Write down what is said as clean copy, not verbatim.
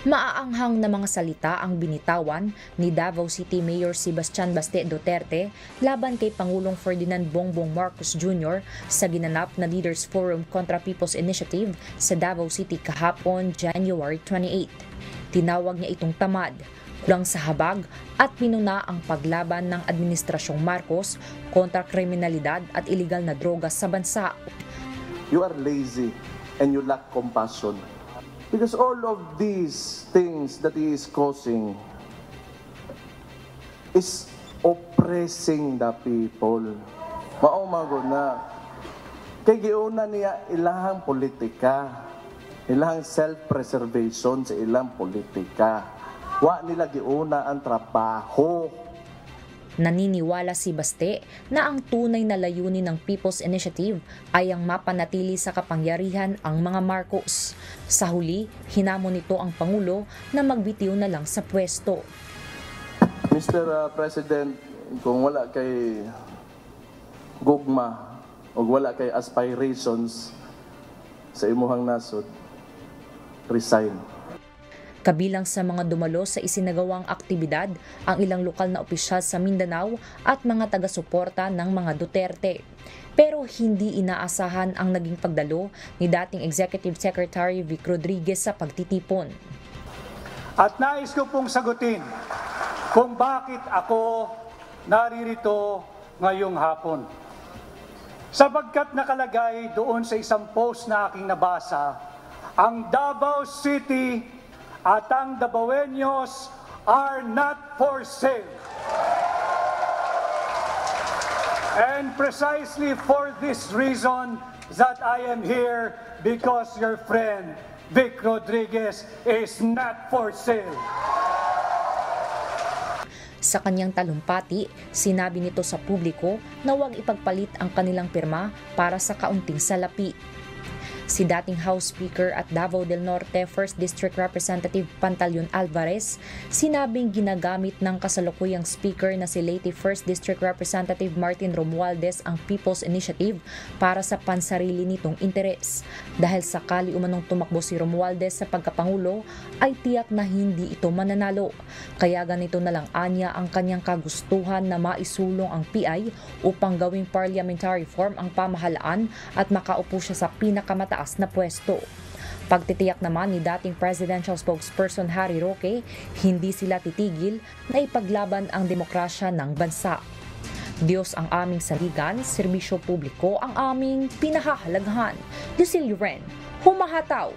Maaanghang na mga salita ang binitawan ni Davao City Mayor Sebastian Baste Duterte laban kay Pangulong Ferdinand Bongbong Marcos Jr. sa ginanap na Leaders Forum kontra People's Initiative sa Davao City kahapon, January 28. Tinawag niya itong tamad, kulang sa habag at pinuna ang paglaban ng Administrasyong Marcos kontra kriminalidad at iligal na droga sa bansa. You are lazy and you lack compassion. Because all of these things that he is causing is oppressing the people. Maumago na. Kay giuna niya ilahang politika, ilahang self-preservation sa ilang politika. Wa nila giuna ang trabaho. Naniniwala si Baste na ang tunay na layunin ng People's Initiative ay ang mapanatili sa kapangyarihan ang mga Marcos. Sa huli, hinamon nito ang Pangulo na magbitiw na lang sa pwesto. Mr. President, kung wala kay gugma o wala kay aspirations sa imuhang nasod, resign. Kabilang sa mga dumalo sa isinagawang aktibidad ang ilang lokal na opisyal sa Mindanao at mga taga-suporta ng mga Duterte. Pero hindi inaasahan ang naging pagdalo ni dating Executive Secretary Vic Rodriguez sa pagtitipon. At nais ko pong sagutin kung bakit ako naririto ngayong hapon. Sapagkat nakalagay doon sa isang post na aking nabasa, ang Davao City at ang Davaoenos are not for sale. And precisely for this reason that I am here, because your friend Vic Rodriguez is not for sale. Sa kanyang talumpati, sinabi nito sa publiko na huwag ipagpalit ang kanilang pirma para sa kaunting salapi. Si dating House Speaker at Davao del Norte 1st District Representative Pantaleon Alvarez, sinabing ginagamit ng kasalukuyang Speaker na si late 1st District Representative Martin Romualdez ang People's Initiative para sa pansarili nitong interes. Dahil sakali umanong tumakbo si Romualdez sa pagkapangulo, ay tiyak na hindi ito mananalo. Kaya ganito na lang anya ang kanyang kagustuhan na maisulong ang PI upang gawing parliamentary form ang pamahalaan at makaupo siya sa pinakamataas na pwesto. Pagtitiyak naman ni dating presidential spokesperson Harry Roque, hindi sila titigil na ipaglaban ang demokrasya ng bansa. Diyos ang aming saligan, serbisyo publiko ang aming pinahahalagahan. Lucille Loren, humahataw!